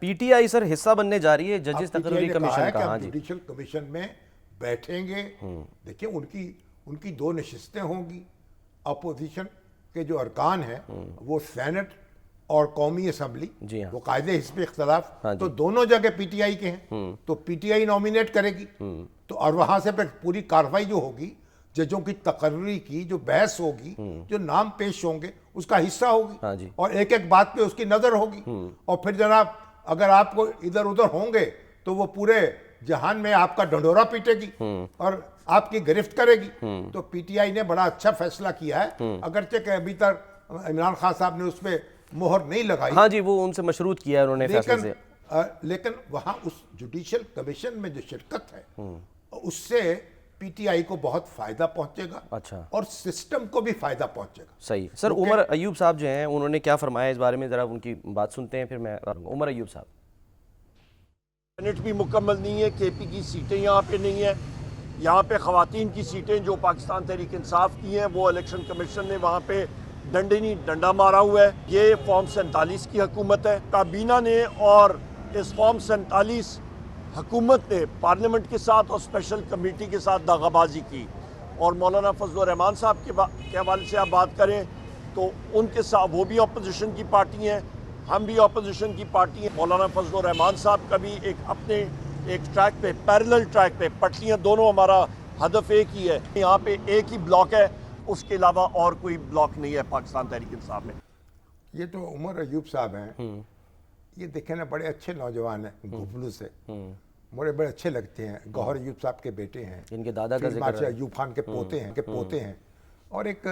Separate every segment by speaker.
Speaker 1: PTI sir हिस्सा बनने जा रही है जजेस तकरीरी कमीशन का। हाँ जी,
Speaker 2: जुडिशल कमीशन में बैठेंगे। देखिए उनकी दो नशिस्तें होंगी। अपोजिशन के जो अरकान हैं वो सेनेट और कौमी असम्बली,
Speaker 1: जी हाँ।
Speaker 2: वो कायदे हिस्ब इख्तलाफ,
Speaker 1: हाँ जी।
Speaker 2: तो दोनों जगह पीटीआई के हैं, तो पीटीआई नॉमिनेट करेगी। तो और वहां से फिर पूरी कार्रवाई जो होगी, जजों की तकर्री की जो बहस होगी, जो नाम पेश होंगे, उसका हिस्सा
Speaker 1: हाँ
Speaker 2: होगी
Speaker 1: जी।
Speaker 2: और एक एक बात पे उसकी नजर होगी। और फिर जनाब अगर आपको इधर उधर होंगे तो वो पूरे जहान में आपका डंडोरा पीटेगी और आपकी गिरफ्त करेगी। तो पीटीआई ने बड़ा अच्छा फैसला किया है, अगरचे कि अभी तक इमरान खान साहब ने उस पर मोहर नहीं लगाई।
Speaker 1: हाँ जी, वो उनसे मशरूत किया है उन्होंने फैसले से।
Speaker 2: लेकिन वहां उस जुडिशल कमीशन में जो शिरकत है उससे पीटीआई को बहुत फायदा पहुंचेगा।
Speaker 1: अच्छा।
Speaker 2: और सिस्टम को भी फायदा पहुंचेगा।
Speaker 1: सही। सर उमर अयूब साहब जो हैं उन्होंने क्या फरमाया इस बारे में, जरा उनकी बात सुनते हैं फिर मैं उमर अयूब साहब।
Speaker 3: सेनेट भी मुकम्मल नहीं है, केपी की सीटें यहाँ पे नहीं है। यहाँ पे ख़वातीन की सीटें जो पाकिस्तान तहरीक इंसाफ की हैं वो इलेक्शन कमीशन ने वहाँ पे डंडा मारा हुआ है। ये फॉर्म 47 की हुकूमत है। काबीना ने और इस फॉर्म 47 हुकूमत ने पार्लियामेंट के साथ और स्पेशल कमेटी के साथ दागाबाजी की। और मौलाना फजल रहमान साहब के हवाले से आप बात करें तो उनके साथ, वो भी अपोजिशन की पार्टी हैं, हम भी अपोजिशन की पार्टी हैं। मौलाना फजल रहमान साहब का भी एक ट्रैक पे, पैरेलल ट्रैक पे, पटलियाँ दोनों, हमारा हदफ एक ही है। यहाँ पे एक ही ब्लॉक है, उसके अलावा और कोई ब्लॉक नहीं है पाकिस्तान तहरीक इंसाफ में।
Speaker 2: ये तो उमर अयूब साहब हैं, ये देखे ना बड़े अच्छे नौजवान हैं, गुफलू से मुझे बड़े अच्छे लगते हैं। गौहर अयूब साहब के बेटे हैं,
Speaker 1: इनके दादा का जिक्र है।
Speaker 2: अयूब खान के पोते हैं और एक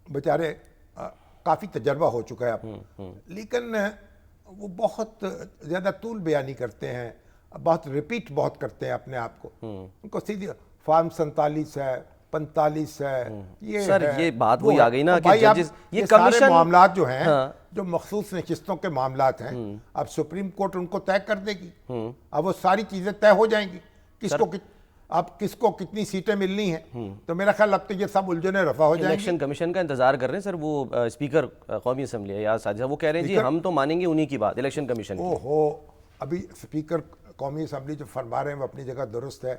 Speaker 2: बेचारे काफ़ी तजर्बा हो चुका है अब, लेकिन वो बहुत ज़्यादा तूल बयानी करते हैं, बहुत रिपीट बहुत करते हैं अपने आप को। उनको सीधी फॉर्म 47 है, 45 है, ये
Speaker 1: सर
Speaker 2: है,
Speaker 1: ये बात
Speaker 2: वो
Speaker 1: वही
Speaker 2: है।
Speaker 1: आ गई ना
Speaker 2: तो
Speaker 1: कि
Speaker 2: भाई आप
Speaker 1: जजेस
Speaker 2: ये
Speaker 1: कमीशन
Speaker 2: सारे मामलात जो हैं,
Speaker 1: हाँ।
Speaker 2: जो मखसूस नशिस्तों के मामलात हैं, अब सुप्रीम कोर्ट उनको तय कर देगी। अब वो सारी चीजें तय हो जाएंगी, किसको कितनी सीटें मिलनी हैं। तो मेरा ख्याल अब तो ये सब उलझने रफा हो जाएंगी।
Speaker 1: इलेक्शन कमीशन का इंतजार कर रहे हैं सर, वो स्पीकर कौमी असम्बली है यार साजिद, वो कह रहे हैं जी हम तो मानेंगे उन्हीं की बात, इलेक्शन कमीशन की।
Speaker 2: ओहो, अभी स्पीकर कौमी असम्बली जो फरमा रहे हैं वो अपनी जगह दुरुस्त है।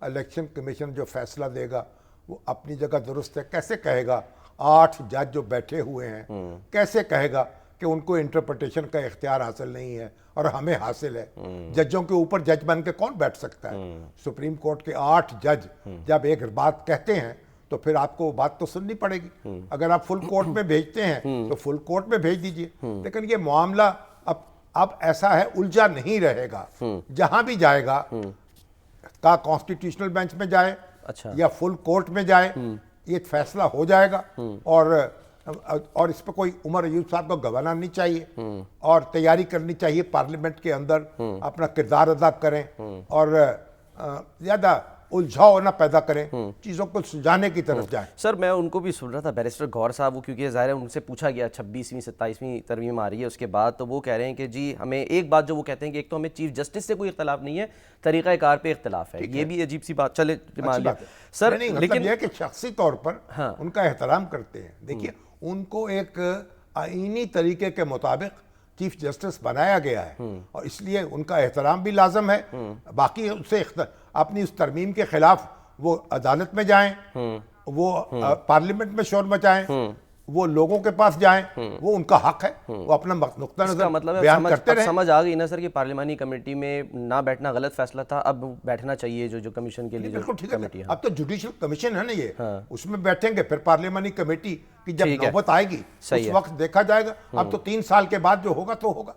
Speaker 2: इलेक्शन कमीशन जो फैसला देगा वो अपनी जगह दुरुस्त है। कैसे कहेगा 8 जज जो बैठे हुए हैं, कैसे कहेगा कि उनको इंटरप्रिटेशन का इख्तियार हासिल नहीं है और हमें हासिल है। जजों के ऊपर जज बन के कौन बैठ सकता है? सुप्रीम कोर्ट के 8 जज जब एक बात कहते हैं तो फिर आपको वो बात तो सुननी पड़ेगी। अगर आप फुल कोर्ट में भेजते हैं तो फुल कोर्ट में भेज दीजिए, लेकिन ये मामला अब ऐसा है, उलझा नहीं रहेगा। जहां भी जाएगा, का कॉन्स्टिट्यूशनल बेंच में जाए,
Speaker 1: अच्छा,
Speaker 2: या फुल कोर्ट में जाए, ये फैसला हो जाएगा। और इस पर कोई उमर अयूब साहब को गवाना नहीं चाहिए और तैयारी करनी चाहिए पार्लियामेंट के अंदर, अपना किरदार अदा करें और ज्यादा उलझाव ना पैदा करें, चीज़ों को सुलझाने की तरफ जाएं।
Speaker 1: सर मैं उनको भी सुन रहा था, बैरिस्टर गौर साहब, वो क्योंकि ज़ाहिर है उनसे पूछा गया 26वीं 27वीं तरमीम आ रही है उसके बाद, तो वो कह रहे हैं कि जी हमें एक बात जो वो कहते हैं कि एक तो हमें चीफ जस्टिस से कोई इख्तलाफ नहीं है, तरीक़ाकार पे इख्तलाफ है। ये भी अजीब सी बात, चले मान लिया सर,
Speaker 2: लेकिन यह कि शख्सी तौर पर उनका एहतराम करते हैं। देखिए उनको एक आईनी तरीके के मुताबिक चीफ जस्टिस बनाया गया है और इसलिए उनका एहतराम भी लाजम है। बाकी उससे अपनी उस तरमीम के खिलाफ वो अदालत में जाएं, वो पार्लियामेंट में शोर मचाएं, वो लोगों के पास जाएं, वो उनका हक है, वो अपना नुक्ता नज़र
Speaker 1: मतलब
Speaker 2: बयान करते रहे।
Speaker 1: समझ आ गई ना सर कि पार्लियामानी कमेटी में ना बैठना गलत फैसला था, अब बैठना चाहिए जो कमीशन के लिए।
Speaker 2: बिल्कुल ठीक है, अब तो जुडिशल कमीशन है ना ये, उसमें बैठेंगे, फिर पार्लियामानी कमेटी की जब नौबत आएगी उस वक्त देखा जाएगा। अब तो 3 साल के बाद जो होगा तो होगा।